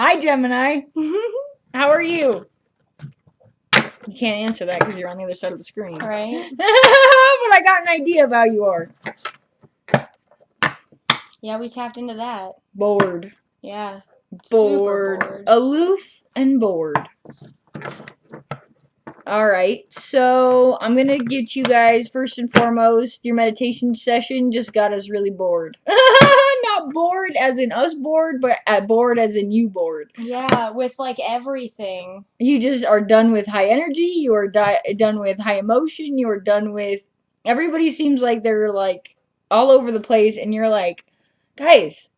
Hi, Gemini. How are you? You can't answer that because you're on the other side of the screen. Right. But I got an idea of how you are. Yeah, we tapped into that. Bored. Yeah. Bored. Super bored. Aloof and bored. Alright, so I'm going to get you guys, first and foremost, your meditation session just got us really bored. Not bored as in us bored, but bored as in you bored. Yeah, with like everything. You just are done with high energy, you are done with high emotion, you are done with... Everybody seems like they're like all over the place, and you're like, guys,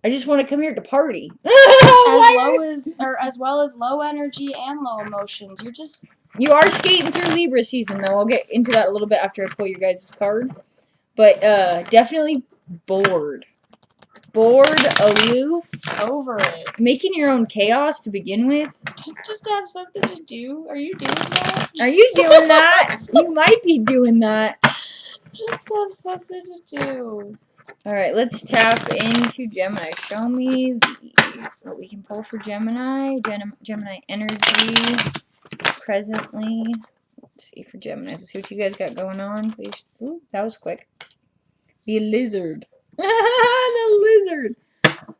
I just want to come here to party. As well as low energy and low emotions. You are skating through Libra season, though. I'll get into that a little bit after I pull your guys' card. But definitely bored. Bored, aloof. Over it. Making your own chaos to begin with. Just to have something to do. Are you doing that? Are you doing that? You might be doing that. Just have something to do. Alright, let's tap into Gemini. Show me what we can pull for Gemini. Gemini energy presently. Let's see for Gemini. Let's see what you guys got going on, please. Ooh, that was quick. The lizard. The lizard.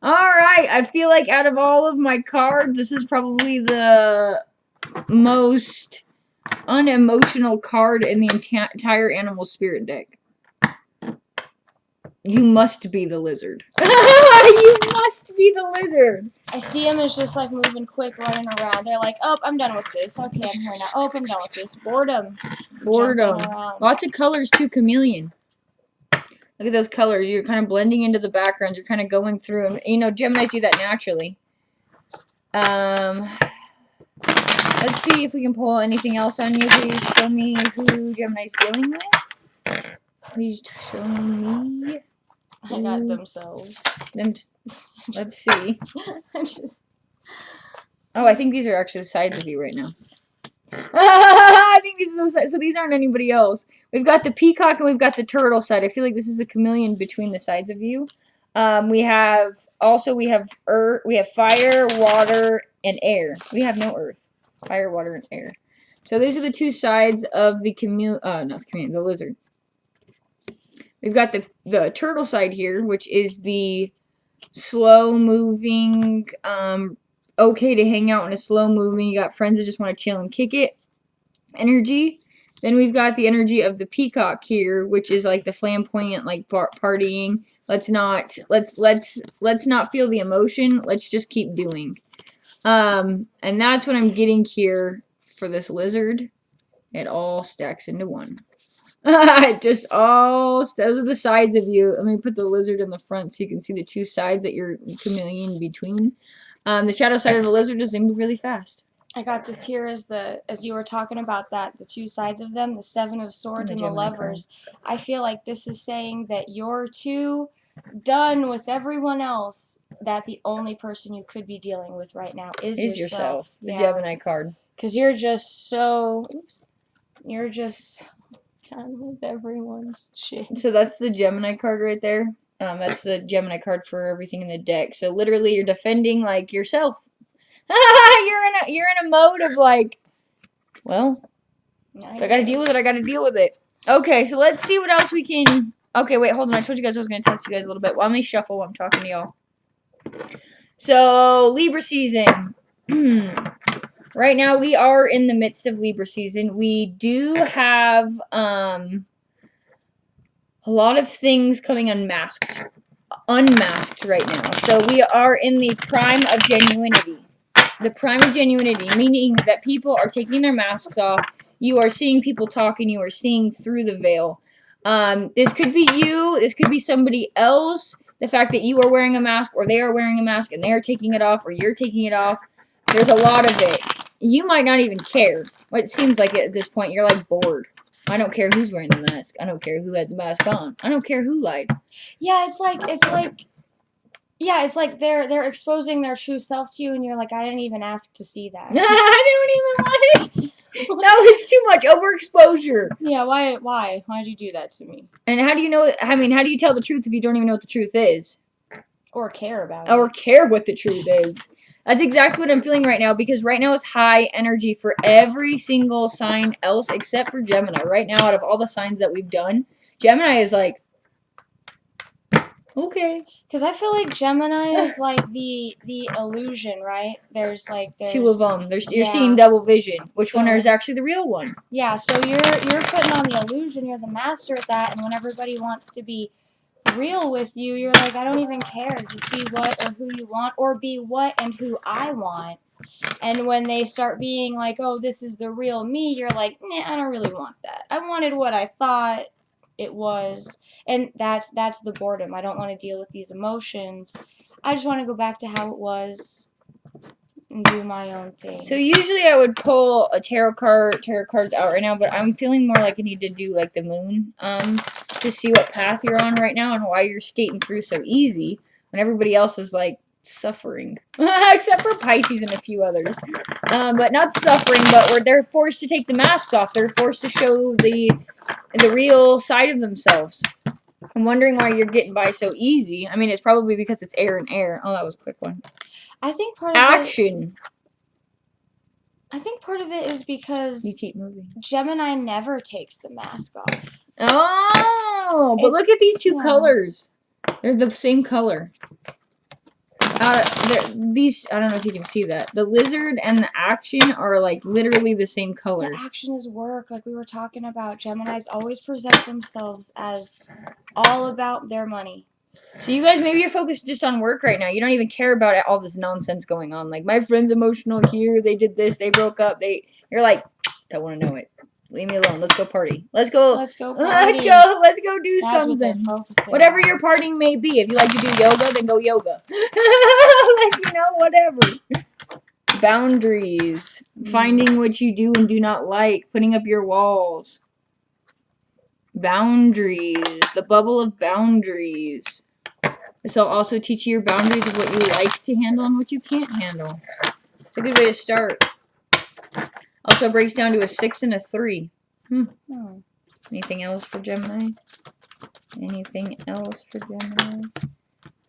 Alright, I feel like out of all of my cards, this is probably the most unemotional card in the entire Animal Spirit deck. You must be the lizard. You must be the lizard. I see him as just like moving quick, running around. They're like, oh, I'm done with this. Okay, I'm here now. Oh, I'm done with this. Boredom. Boredom. Lots of colors too, chameleon. Look at those colors. You're kind of blending into the backgrounds. You're kind of going through them. You know, Geminis do that naturally. Let's see if we can pull anything else on you. Please show me who Gemini's dealing with. Please show me. I got themselves. Let's see. Oh, I think these are actually the sides of you right now. I think these are those sides. So these aren't anybody else. We've got the peacock and we've got the turtle side. I feel like this is a chameleon between the sides of you. We have earth, we have fire, water, and air. We have no earth. Fire, water, and air. So these are the two sides of the the lizard. We've got the turtle side here, which is the slow-moving, okay to hang out in a slow-moving, you got friends that just want to chill and kick it energy. Then we've got the energy of the peacock here, which is like the flamboyant, like partying. Let's not feel the emotion. Let's just keep doing. And that's what I'm getting here for this lizard. It all stacks into one. Those are the sides of you. Let me put the lizard in the front so you can see the two sides that you're chameleon between. The shadow side of the lizard is they move really fast. I got this here as you were talking about that, the two sides of them, the Seven of Swords and the Lovers. I feel like this is saying that you're too done with everyone else, that the only person you could be dealing with right now is yourself. The Gemini card. Because you're just so... You're just done with everyone's shit. So that's the Gemini card right there. That's the Gemini card for everything in the deck. So literally you're defending like yourself. You're in a mode of like, well, if I gotta deal with it, I gotta deal with it. Okay, so let's see what else we can. Okay, wait, hold on. I told you guys I was gonna talk to you guys a little bit. Well, let me shuffle while I'm talking to y'all. So Libra season. Right now we are in the midst of Libra season. We do have a lot of things coming unmasked right now. So we are in the prime of genuinity. The prime of genuinity, meaning that people are taking their masks off. You are seeing people talk and you are seeing through the veil. This could be you. This could be somebody else. The fact that you are wearing a mask or they are wearing a mask and they are taking it off or you're taking it off. There's a lot of it. You might not even care. Well, it seems like it at this point. You're like bored. I don't care who's wearing the mask. I don't care who had the mask on. I don't care who lied. Yeah, it's like they're exposing their true self to you, and you're like, I didn't even ask to see that. I don't even want it. That was too much overexposure. Yeah, why? Why'd you do that to me? And how do you know? I mean, how do you tell the truth if you don't even know what the truth is? Or care about it. Or care what the truth is. That's exactly what I'm feeling right now, because right now is high energy for every single sign else except for Gemini. Right now, out of all the signs that we've done, Gemini is like, okay. Because I feel like Gemini is like the illusion, right? There's two of them. You're yeah. seeing double vision. Which one So- is actually the real one? Yeah, so you're putting on the illusion, you're the master at that, and when everybody wants to be real with you, you're like, I don't even care. Just be what or who you want, or be what and who I want. And when they start being like, oh, this is the real me, you're like, nah, I don't really want that. I wanted what I thought it was. And that's the boredom. I don't want to deal with these emotions. I just want to go back to how it was and do my own thing. So usually I would pull a tarot cards out right now, but I'm feeling more like I need to do like the moon, to see what path you're on right now and why you're skating through so easy when everybody else is like suffering, except for Pisces and a few others, but not suffering, but they're forced to take the mask off. They're forced to show the real side of themselves. I'm wondering why you're getting by so easy. I mean, it's probably because it's air and air. Oh, that was a quick one. I think part of Action. I think part of it is because You keep moving. Gemini never takes the mask off. Oh, but look at these two colors. They're the same color. These, I don't know if you can see that. The lizard and the action are like literally the same colors. The action is work, like we were talking about. Geminis always present themselves as all about their money. So you guys, maybe you're focused just on work right now. You don't even care about all this nonsense going on. Like, my friend's emotional here. They did this. They broke up. You're like, don't want to know it. Leave me alone. Let's go party. Let's go. Let's go party. Let's go do something. Whatever your partying may be. If you like to do yoga, then go yoga. Like, whatever. Boundaries. Finding what you do and do not like. Putting up your walls. Boundaries. The bubble of boundaries. This will also teach you your boundaries of what you like to handle and what you can't handle. It's a good way to start. Also breaks down to a 6 and a 3. Anything else for Gemini? Anything else for Gemini?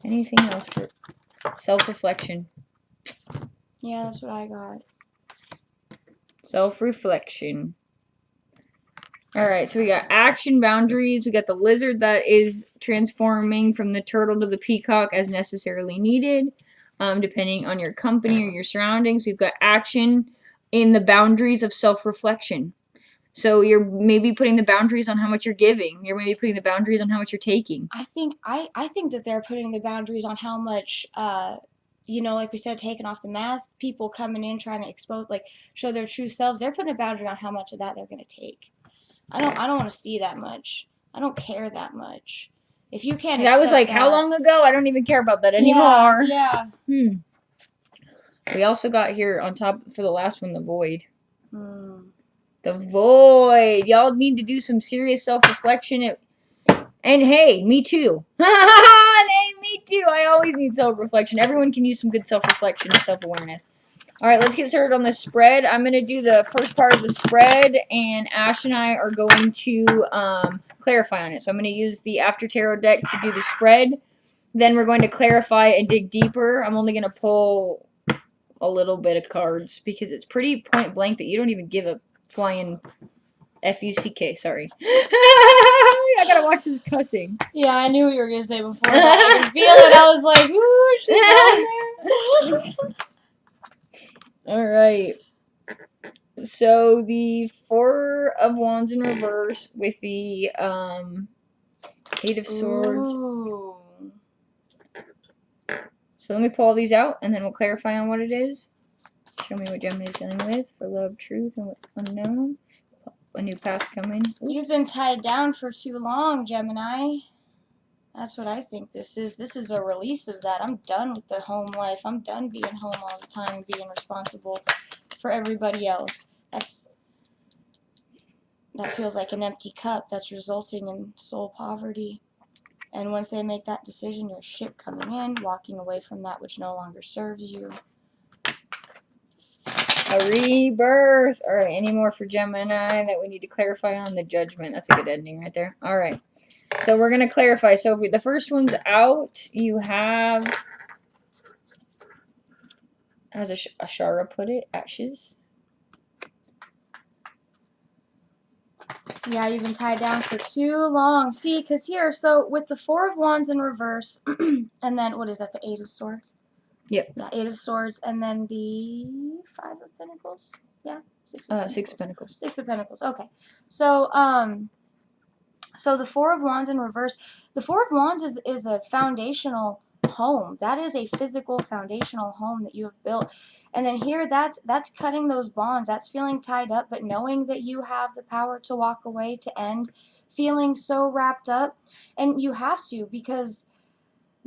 Anything else for self-reflection? Yeah, that's what I got. Self-reflection. Alright, so we got action, boundaries. We got the lizard that is transforming from the turtle to the peacock as necessarily needed, depending on your company or your surroundings. We've got action in the boundaries of self-reflection. So you're maybe putting the boundaries on how much you're giving. You're maybe putting the boundaries on how much you're taking. I think that they're putting the boundaries on how much, like we said, taking off the mask, people coming in trying to expose, like, show their true selves. They're putting a boundary on how much of that they're going to take. I don't want to see that much. I don't care that much. If you can't accept that was like that, how long ago? I don't even care about that anymore. Yeah. We also got here on top for the last one, the void. The void. Y'all need to do some serious self-reflection. And hey, me too. Hey, me too. I always need self-reflection. Everyone can use some good self-reflection and self-awareness. Alright, let's get started on the spread. I'm going to do the first part of the spread, and Ash and I are going to clarify on it. So I'm going to use the After Tarot deck to do the spread. Then we're going to clarify and dig deeper. I'm only going to pull a little bit of cards because it's pretty point blank that you don't even give a flying F-U-C-K, sorry. I gotta watch this cussing. Yeah, I knew what you were going to say before that. I could feel it. I was like, ooh, she's down there. Alright. So the 4 of Wands in reverse with the 8 of Swords. Ooh. So let me pull all these out and then we'll clarify on what it is. Show me what Gemini is dealing with for love, truth, and unknown. A new path coming. Ooh. You've been tied down for too long, Gemini. That's what I think this is. This is a release of that. I'm done with the home life. I'm done being home all the time and being responsible for everybody else. That feels like an empty cup that's resulting in soul poverty. And once they make that decision, you're a ship coming in, walking away from that which no longer serves you. A rebirth. Alright, any more for Gemini that we need to clarify on? The Judgment. That's a good ending right there. Alright. So we're going to clarify. So if the first one's out, you have as Ashara put it, ashes. Yeah, you've been tied down for too long. See, because here, so with the Four of Wands in reverse, and then, what is that, the Eight of Swords? Yep. Yeah, Eight of Swords, and then the Five of Pentacles? Yeah, Six of Pentacles. Six of Pentacles. Six of Pentacles, okay. So, so the Four of Wands in reverse, the Four of Wands is a foundational home. That is a physical foundational home that you have built. And then here, that's cutting those bonds. That's feeling tied up, but knowing that you have the power to walk away, to end, feeling so wrapped up. And you have to, because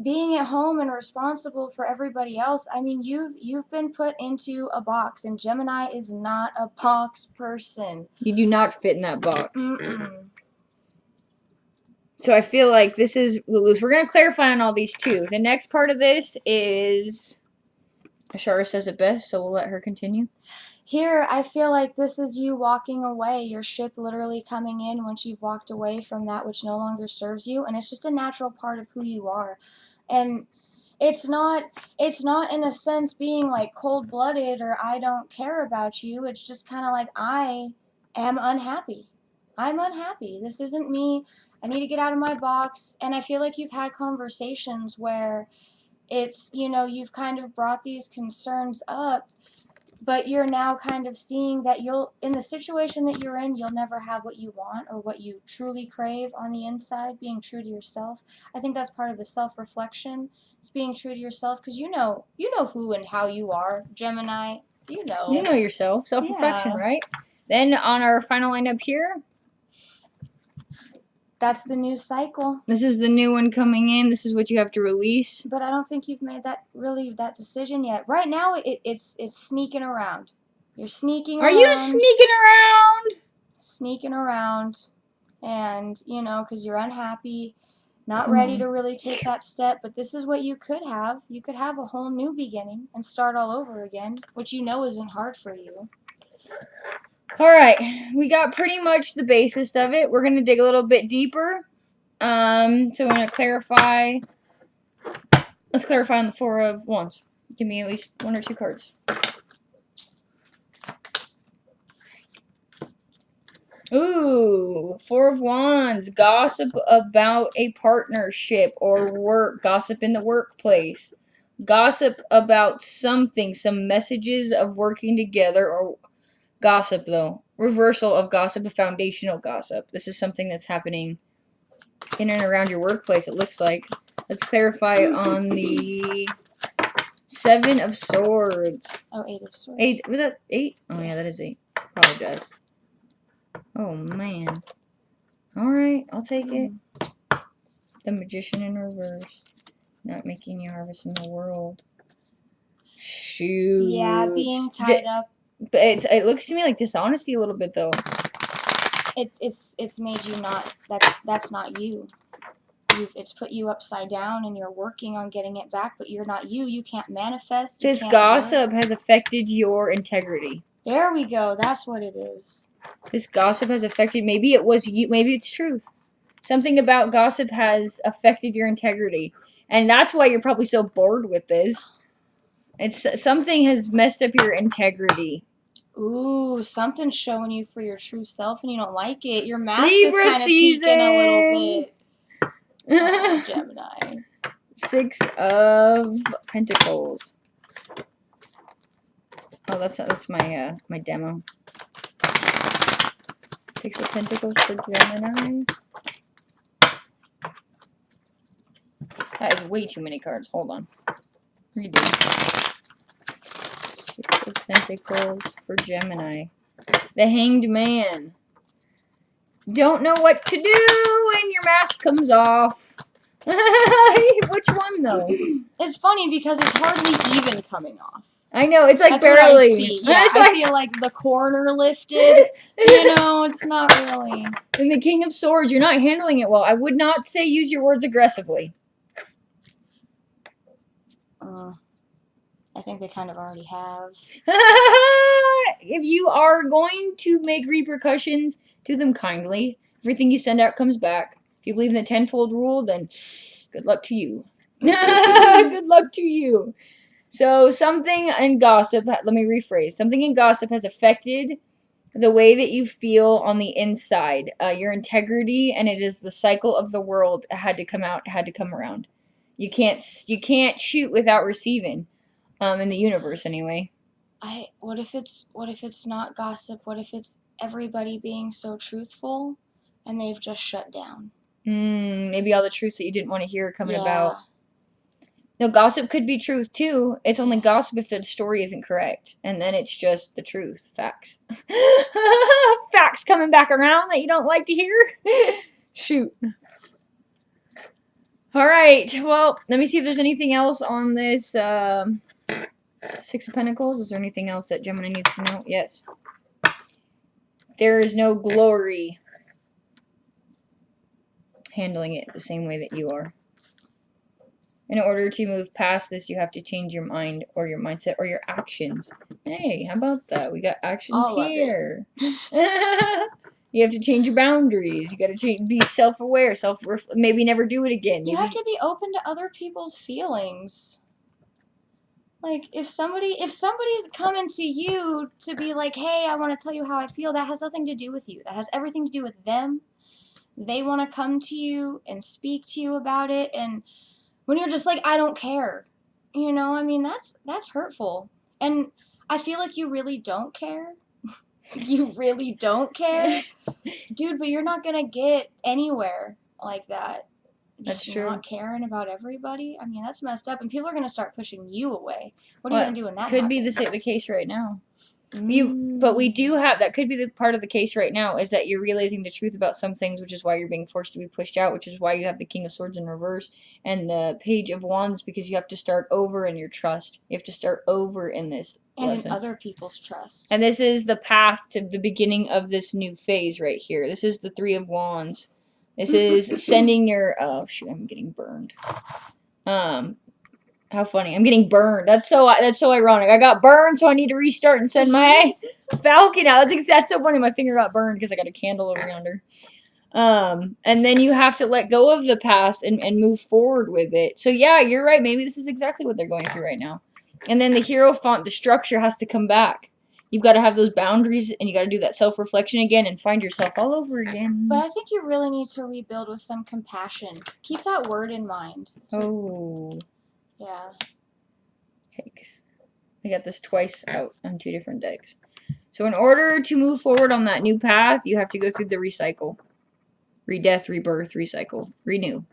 being at home and responsible for everybody else, I mean, you've been put into a box, and Gemini is not a box person. You do not fit in that box. Mm-mm. So I feel like this is Lulu's. We're going to clarify on all these too. The next part of this is Ashara says it best, so we'll let her continue. Here, I feel like this is you walking away, your ship literally coming in once you've walked away from that which no longer serves you, and it's just a natural part of who you are. And it's not in a sense being like cold-blooded or I don't care about you. It's just kind of like I am unhappy. I'm unhappy. This isn't me. I need to get out of my box. And I feel like you've had conversations where it's, you know, you've kind of brought these concerns up, but you're now kind of seeing that in the situation that you're in, you'll never have what you want or what you truly crave on the inside, being true to yourself. I think that's part of the self-reflection. It's being true to yourself, because you know who and how you are, Gemini. You know yourself. Self-reflection, yeah. Right? Then on our final lineup here, that's the new cycle. This is the new one coming in. This is what you have to release. But I don't think you've made that decision yet. Right now, it's sneaking around. You're sneaking around. Are you sneaking around? Sneaking around, and you know, because you're unhappy, not ready to really take that step. But this is what you could have. You could have a whole new beginning and start all over again, which you know isn't hard for you. All right, we got pretty much the basis of it. We're going to dig a little bit deeper. So we're going to clarify. Let's clarify on the Four of Wands. Give me at least one or two cards. Ooh, Four of Wands. Gossip about a partnership or work. Gossip in the workplace. Gossip about something. Some messages of working together, or gossip, though. Reversal of gossip, a foundational gossip. This is something that's happening in and around your workplace, it looks like. Let's clarify on the Seven of Swords. Oh, Eight of Swords. Eight. Was that 8? Oh, yeah, that is 8. Apologize. Oh, man. Alright, I'll take it. The Magician in reverse. Not making you harvest in the world. Shoot. Yeah, being tied up. But it looks to me like dishonesty a little bit, though. It's made you not. That's not you. It's put you upside down, and you're working on getting it back, but you're not you. You can't manifest. This gossip has affected your integrity. There we go. That's what it is. This gossip has affected. Maybe it was you. Maybe it's truth. Something about gossip has affected your integrity, and that's why you're probably so bored with this. It's something has messed up your integrity. Ooh, something's showing you for your true self, and you don't like it. Your mask Libra is kind of peeking a little bit. Oh, Gemini. Six of Pentacles. Oh, that's my my demo. Six of Pentacles for Gemini. That is way too many cards. Hold on. Redo. Six of Pentacles for Gemini. The Hanged Man. Don't know what to do when your mask comes off. Which one, though? It's funny because it's hardly even coming off. I know, it's like That's barely. What I see. Yeah, I see like the corner lifted. You know, it's not really. And the King of Swords, you're not handling it well. I would not say use your words aggressively. I think they kind of already have. If you are going to make repercussions, do them kindly. Everything you send out comes back. If you believe in the tenfold rule, then good luck to you. Good luck to you. So something in gossip, let me rephrase, something in gossip has affected the way that you feel on the inside, your integrity, and it is the cycle of the world. It had to come out, it had to come around. You can't shoot without receiving, in the universe anyway. What if it's not gossip? What if it's everybody being so truthful and they've just shut down? Maybe all the truths that you didn't want to hear are coming about. Yeah. No, gossip could be truth too. It's only gossip if the story isn't correct. And then it's just the truth. Facts. Facts coming back around that you don't like to hear. Shoot. Alright, well, let me see if there's anything else on this Six of Pentacles. Is there anything else that Gemini needs to know? Yes. There is no glory handling it the same way that you are. In order to move past this, you have to change your mind or your mindset or your actions. Hey, how about that? We got actions All of here. You have to change your boundaries. You got to be self-aware, maybe never do it again. You have to be open to other people's feelings. Like, if somebody's coming to you to be like, hey, I want to tell you how I feel, that has nothing to do with you. That has everything to do with them. They want to come to you and speak to you about it, and when you're just like, I don't care, you know, I mean, that's hurtful. And I feel like you really don't care. You really don't care, dude, but you're not gonna get anywhere like that. That's Just true. not caring about everybody. I mean, that's messed up, and people are gonna start pushing you away. What are you gonna do when that could happens? be the case right now. But we do have, that could be the part of the case right now, is that you're realizing the truth about some things, which is why you're being forced to be pushed out, which is why you have the King of Swords in reverse and the Page of Wands, because you have to start over in your trust. You have to start over in this and lesson. in other people's trust. And this is the path to the beginning of this new phase right here. This is the Three of Wands. This is sending your, oh shoot, I'm getting burned. How funny. I'm getting burned. That's so ironic. I got burned, so I need to restart and send my falcon out. That's so funny. My finger got burned because I got a candle over yonder. And then you have to let go of the past and move forward with it. So yeah, you're right. Maybe this is exactly what they're going through right now. And then the Hierophant, the structure has to come back. You've got to have those boundaries, and you got to do that self-reflection again and find yourself all over again. But I think you really need to rebuild with some compassion. Keep that word in mind. Oh. Yeah. Yikes. I got this twice out on 2 different decks. So in order to move forward on that new path, you have to go through the recycle. Redeath, rebirth, recycle, renew.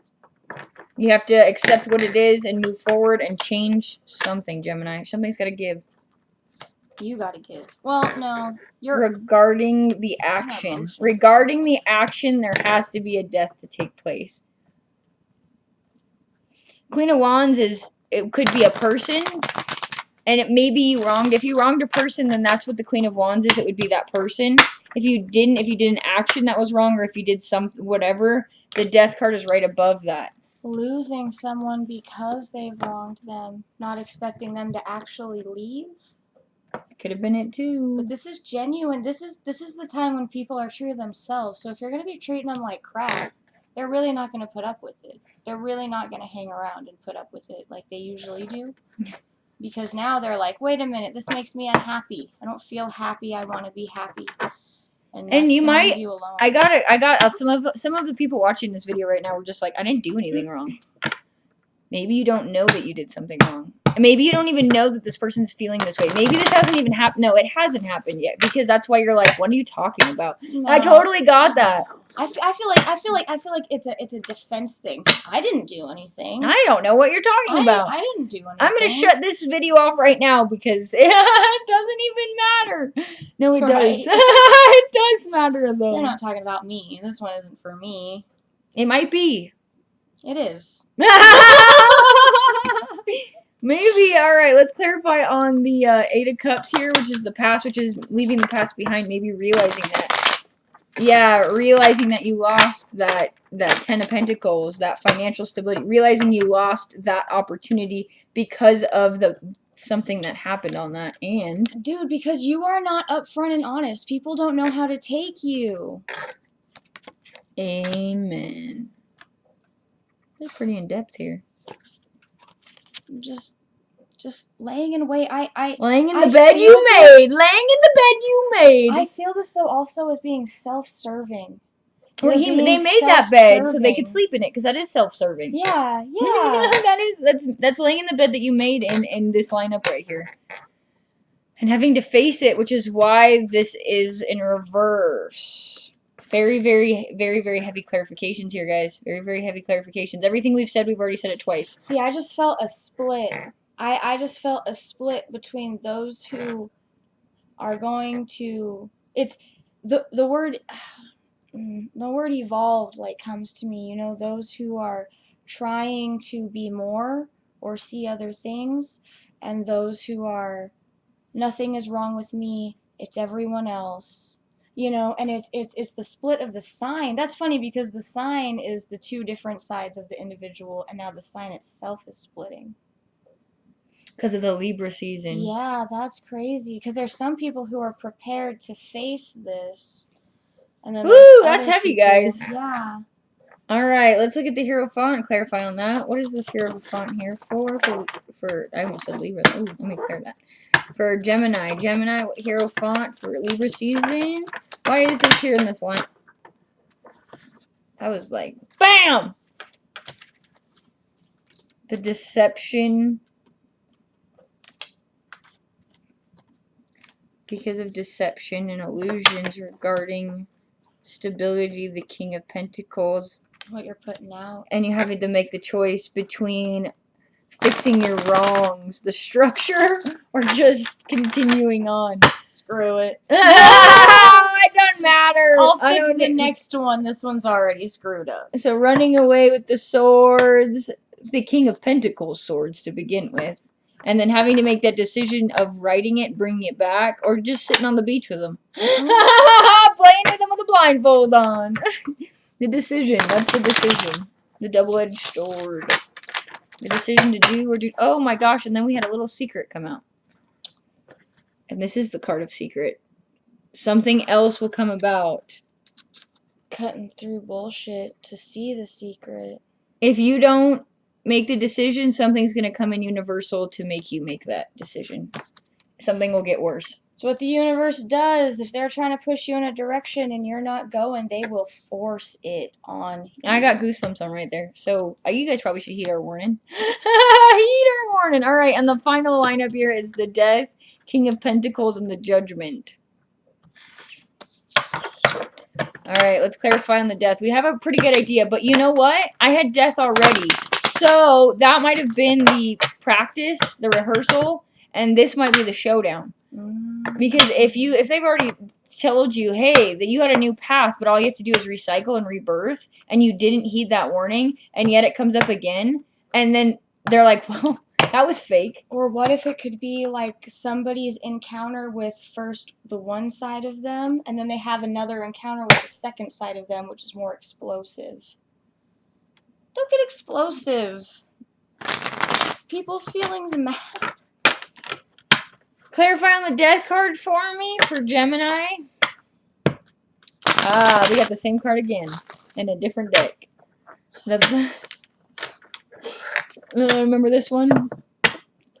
You have to accept what it is and move forward and change something, Gemini. Something's got to give. You got to give. Well, no. Regarding the action. Regarding the action, there has to be a death to take place. Queen of Wands it could be a person. And it may be you wronged. If you wronged a person, then that's what the Queen of Wands is. It would be that person. If you did an action that was wrong, or if you did something, whatever, the death card is right above that. Losing someone because they've wronged them, not expecting them to actually leave. Could have been it too. But this is genuine. This is the time when people are true to themselves. So if you're going to be treating them like crap, they're really not going to put up with it. They're really not going to hang around and put up with it like they usually do. Because now they're like, wait a minute, this makes me unhappy. I don't feel happy. I want to be happy. And you might, you alone. I got some of the people watching this video right now were just like, I didn't do anything wrong. Maybe you don't know that you did something wrong. Maybe you don't even know that this person's feeling this way. Maybe this hasn't even happened. No, it hasn't happened yet, because that's why you're like, what are you talking about? No, I totally got that. I feel like it's a defense thing. I didn't do anything. I don't know what you're talking about. I didn't do anything. I'm gonna shut this video off right now because it doesn't even matter. No, it does. It does matter though. They're not talking about me. This one isn't for me. It might be. It is. Maybe. All right. Let's clarify on the 8 of Cups here, which is the past, which is leaving the past behind. Maybe realizing that. Yeah, realizing that you lost that 10 of Pentacles, that financial stability, realizing you lost that opportunity because of something that happened on that. And dude, because you are not upfront and honest, people don't know how to take you. Amen. They're pretty in depth here. Just just laying in wait. Laying in the I bed feel you this- made. Laying in the bed you made. I feel this though also as being self-serving. Well, You're they being made that bed so they self-serving. could sleep in it, because that is self-serving. Yeah, yeah. that's laying in the bed that you made in this lineup right here. And having to face it, which is why this is in reverse. Very, very, very, very heavy clarifications here, guys. Very, very heavy clarifications. Everything we've said, we've already said it twice. See, I just felt a split. I just felt a split between those who are going to. It's the word. The word evolved like comes to me, you know, those who are trying to be more or see other things, and those who are nothing is wrong with me, it's everyone else. You know, and it's the split of the sign. That's funny because the sign is the two different sides of the individual, and now the sign itself is splitting. Because of the Libra season. Yeah, that's crazy. Because there's some people who are prepared to face this. And then Woo, that's heavy, guys. Yeah. Alright, let's look at the hero font and clarify on that. What is this hero font here for I almost said Libra. Ooh, let me clear that. For Gemini. Gemini, what hero font for Libra season? Why is this here in this line? I was like, BAM! The deception. Because of deception and illusions regarding stability, the King of Pentacles. What you're putting out. And you having to make the choice between fixing your wrongs, the structure, or just continuing on. Screw it. It doesn't matter. I'll fix the next one. This one's already screwed up. So running away with the swords, the King of Pentacles swords to begin with. And then having to make that decision of writing it, bringing it back, or just sitting on the beach with them. Playing with them with a blindfold on. The decision. That's the decision. The double-edged sword. The decision to do or do. Oh my gosh, and then we had a little secret come out. And this is the card of secret. Something else will come about. Cutting through bullshit to see the secret. If you don't make the decision, something's going to come in universal to make you make that decision. Something will get worse. It's what the universe does. If they're trying to push you in a direction and you're not going, they will force it on you. I got goosebumps on right there. So you guys probably should heed our warning. Heed our warning. All right, and the final lineup here is the Death, King of Pentacles, and the Judgment. All right, let's clarify on the Death. We have a pretty good idea, but you know what? I had Death already. So that might have been the practice, the rehearsal, and this might be the showdown. Because if they've already told you, hey, that you had a new path, but all you have to do is recycle and rebirth, and you didn't heed that warning, and yet it comes up again, and then they're like, well, that was fake. Or what if it could be like somebody's encounter with first the one side of them, and then they have another encounter with the second side of them, which is more explosive. Don't get explosive. People's feelings matter. Clarify on the Death card for me for Gemini. Ah, we got the same card again in a different deck. Remember this one?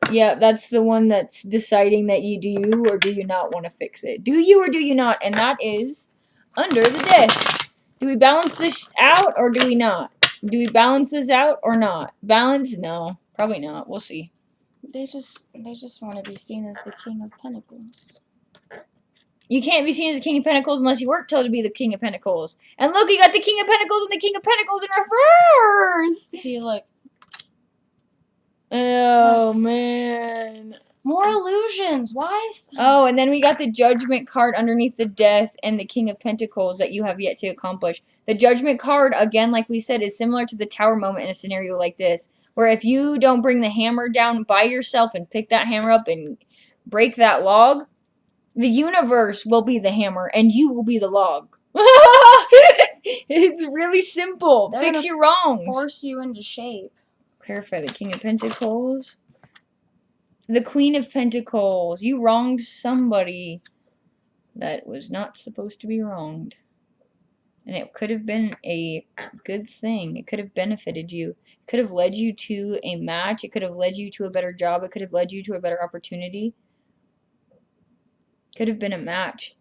Yeah, that's the one that's deciding that you do or do you not want to fix it. Do you or do you not? And that is under the Death. Do we balance this out or do we not? Do we balance this out or not? Balance? No, probably not. We'll see. They just want to be seen as the King of Pentacles. You can't be seen as the King of Pentacles unless you weren't told to be the King of Pentacles. And look, you got the King of Pentacles and the King of Pentacles in reverse! See, look. Oh, man. More illusions. Why? Oh, and then we got the Judgment card underneath the Death and the King of Pentacles that you have yet to accomplish. The Judgment card, again, like we said, is similar to the Tower moment in a scenario like this, where if you don't bring the hammer down by yourself and pick that hammer up and break that log, the universe will be the hammer and you will be the log. It's really simple. They're Fix your wrongs. Force you into shape. Clarify the King of Pentacles. The Queen of Pentacles. You wronged somebody that was not supposed to be wronged. And it could have been a good thing. It could have benefited you. It could have led you to a match. It could have led you to a better job. It could have led you to a better opportunity. Could have been a match.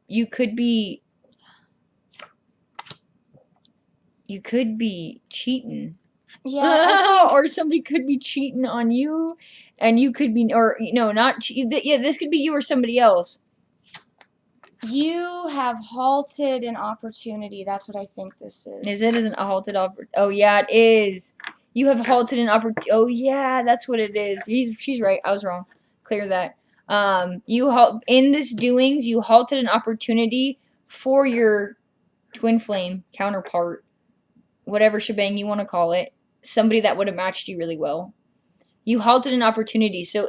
You could be cheating. Yeah. Or somebody could be cheating on you, and you could be, or not. Yeah, this could be you or somebody else. You have halted an opportunity. That's what I think this is. Is it? Isn't a halted opportunity? Oh yeah, it is. You have halted an opportunity. Oh yeah, that's what it is. She's right. I was wrong. Clear that. In this doings, you halted an opportunity for your twin flame counterpart, whatever shebang you want to call it, somebody that would have matched you really well. You halted an opportunity. So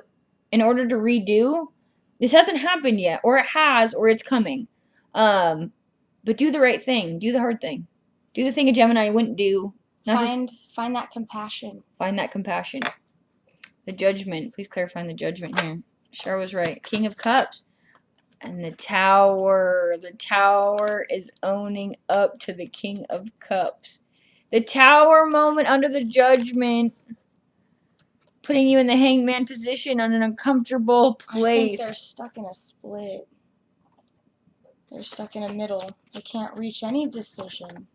in order to redo, this hasn't happened yet, or it has, or it's coming. But do the right thing. Do the hard thing. Do the thing a Gemini wouldn't do. Find that compassion. Find that compassion. The Judgment. Please clarify the Judgment here. Char was right. King of Cups. And the Tower. The Tower is owning up to the King of Cups. The Tower moment under the Judgment. Putting you in the hangman position on an uncomfortable place. I think they're stuck in a split. They're stuck in a middle. They can't reach any decision.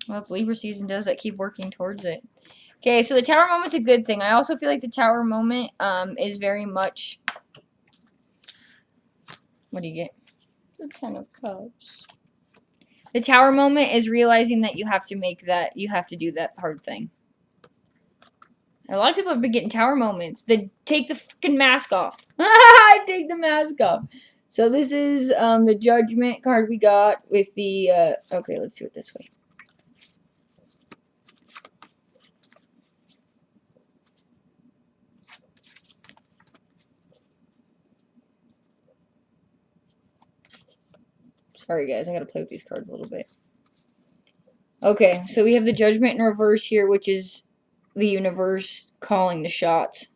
Well, it's Libra season. Does that keep working towards it? Okay, so the Tower moment's a good thing. I also feel like the Tower moment is very much... What do you get? The Ten of Cups. The Tower moment is realizing that you have to do that hard thing. A lot of people have been getting Tower moments. They take the freaking mask off. I take the mask off. So this is the Judgment card we got with the... okay, let's do it this way. Sorry guys, I gotta play with these cards a little bit. Okay, so we have the Judgment in reverse here, which is the universe calling the shots.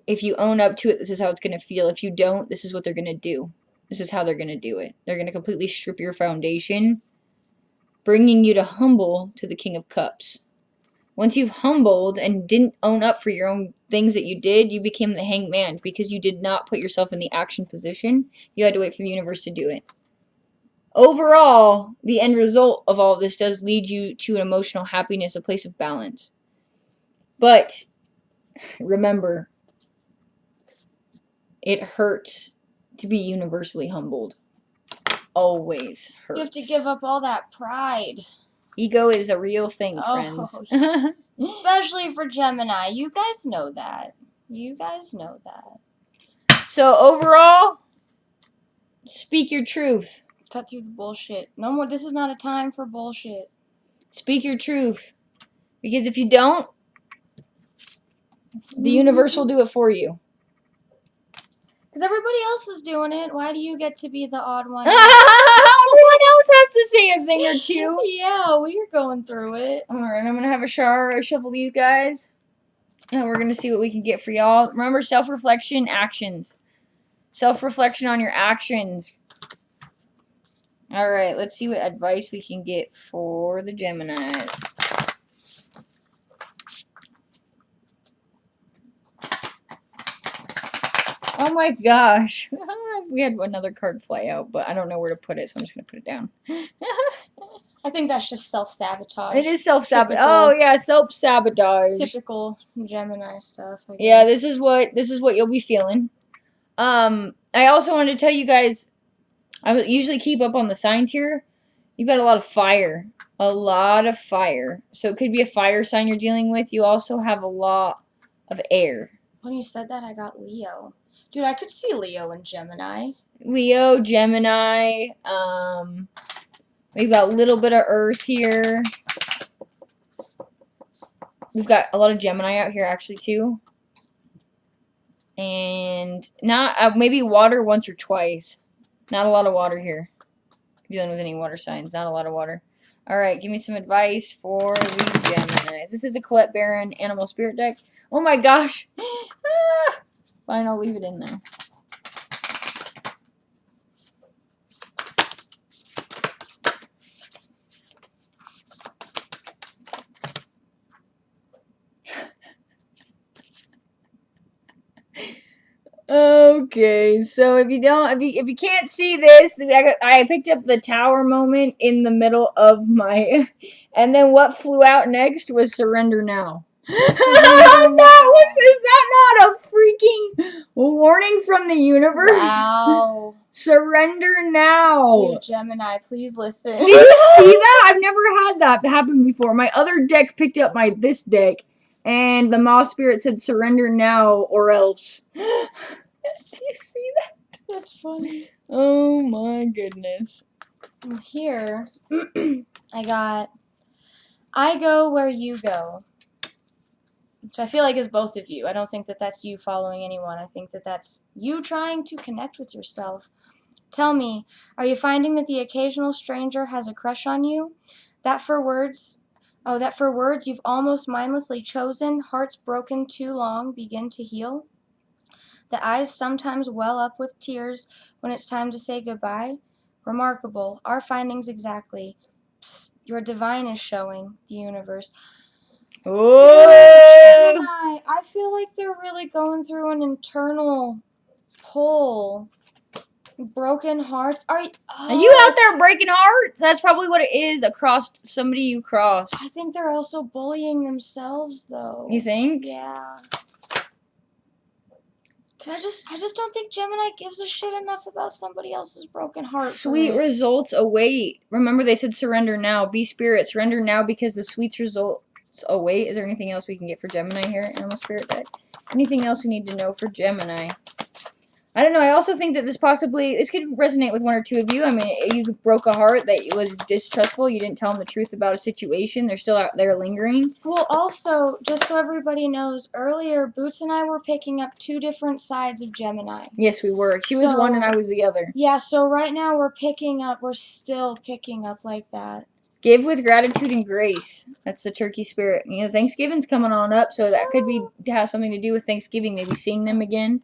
If you own up to it, this is how it's going to feel. If you don't, this is what they're going to do. This is how they're going to do it. They're going to completely strip your foundation, bringing you to humble to the King of Cups. Once you've humbled and didn't own up for your own things that you did, you became the hangman because you did not put yourself in the action position. You had to wait for the universe to do it. Overall, the end result of all of this does lead you to an emotional happiness, a place of balance. But remember, it hurts to be universally humbled. Always hurts. You have to give up all that pride. Ego is a real thing, friends. Yes. Especially for Gemini. You guys know that. You guys know that. So overall, speak your truth. Cut through the bullshit. No more. This is not a time for bullshit. Speak your truth. Because if you don't, the universe will do it for you. Because everybody else is doing it. Why do you get to be the odd one? Everyone else has to say a thing or two. Yeah, we're going through it. Alright, I'm going to have a shuffle these guys. And we're going to see what we can get for y'all. Remember, self-reflection, actions. Self-reflection on your actions. Alright, let's see what advice we can get for the Geminis. Oh my gosh. We had another card fly out, but I don't know where to put it, so I'm just going to put it down. I think that's just self-sabotage. It is self-sabotage. Oh yeah, self-sabotage. Typical Gemini stuff, I guess. Yeah, this is what you'll be feeling. I also wanted to tell you guys, I usually keep up on the signs here. You've got a lot of fire. A lot of fire. So it could be a fire sign you're dealing with. You also have a lot of air. When you said that, I got Leo. Dude, I could see Leo and Gemini. Leo, Gemini. We've got a little bit of Earth here. We've got a lot of Gemini out here, actually, too. And not maybe water once or twice. Not a lot of water here. Dealing with any water signs. Not a lot of water. Alright, give me some advice for the Gemini. This is the Colette Baron Animal Spirit deck. Oh my gosh. Fine, I'll leave it in there. Okay, so if you can't see this, I picked up the tower moment in the middle of my, and then what flew out next was surrender now. Surrender now. Is that not a freaking warning from the universe? Wow. Surrender now. Dude, Gemini, please listen. Do you see that? I've never had that happen before. My other deck picked up this deck, and the Moth Spirit said surrender now or else. Do you see that? That's funny. Oh my goodness. Here, I got I go where you go, which I feel like is both of you. I don't think that that's you following anyone. I think that that's you trying to connect with yourself. Tell me, are you finding that the occasional stranger has a crush on you? That for words you've almost mindlessly chosen, hearts broken too long begin to heal? The eyes sometimes well up with tears when it's time to say goodbye? Remarkable. Our findings exactly. Psst, your divine is showing, the universe. Oh. Gemini, I feel like they're really going through an internal pull. Broken hearts. Are you out there breaking hearts? That's probably what it is across somebody you crossed. I think they're also bullying themselves, though. You think? Yeah. I just don't think Gemini gives a shit enough about somebody else's broken heart. Sweet results await. Remember they said surrender now. Be spirit. Surrender now because the sweet results await. Is there anything else we can get for Gemini here? Animal spirit deck. Anything else we need to know for Gemini? I don't know. I also think that this could resonate with one or two of you. I mean, you broke a heart that was distrustful. You didn't tell them the truth about a situation. They're still out there lingering. Well, also, just so everybody knows, earlier, Boots and I were picking up two different sides of Gemini. Yes, we were. She was one and I was the other. Yeah, so right now we're still picking up like that. Give with gratitude and grace. That's the turkey spirit. You know, Thanksgiving's coming on up, so that could have something to do with Thanksgiving. Maybe seeing them again.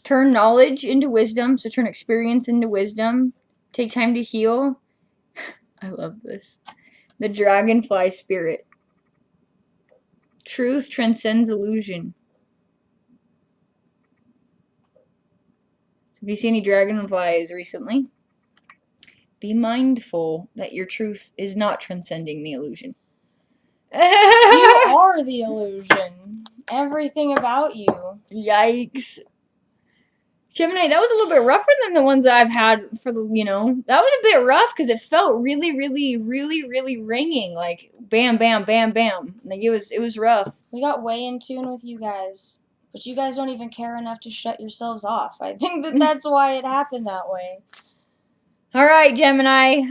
Turn knowledge into wisdom, so turn experience into wisdom. Take time to heal. I love this. The dragonfly spirit. Truth transcends illusion. So if you see any dragonflies recently, be mindful that your truth is not transcending the illusion. You are the illusion. Everything about you. Yikes. Gemini, that was a little bit rougher than the ones that I've had for the, that was a bit rough because it felt really, really, really, really ringing. Like, bam, bam, bam, bam. Like, it was rough. We got way in tune with you guys. But you guys don't even care enough to shut yourselves off. I think that's why it happened that way. All right, Gemini.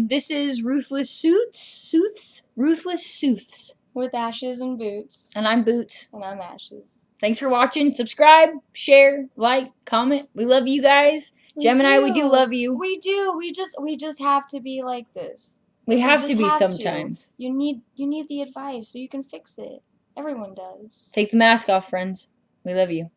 This is Ruthless Sooths. Ruthless Sooths. With Ashes and Boots. And I'm Boots. And I'm Ashes. Thanks for watching. Subscribe, share, like, comment. We love you guys. Gemini, we do love you. We do. We just have to be like this. We have to be sometimes. You need the advice so you can fix it. Everyone does. Take the mask off, friends. We love you.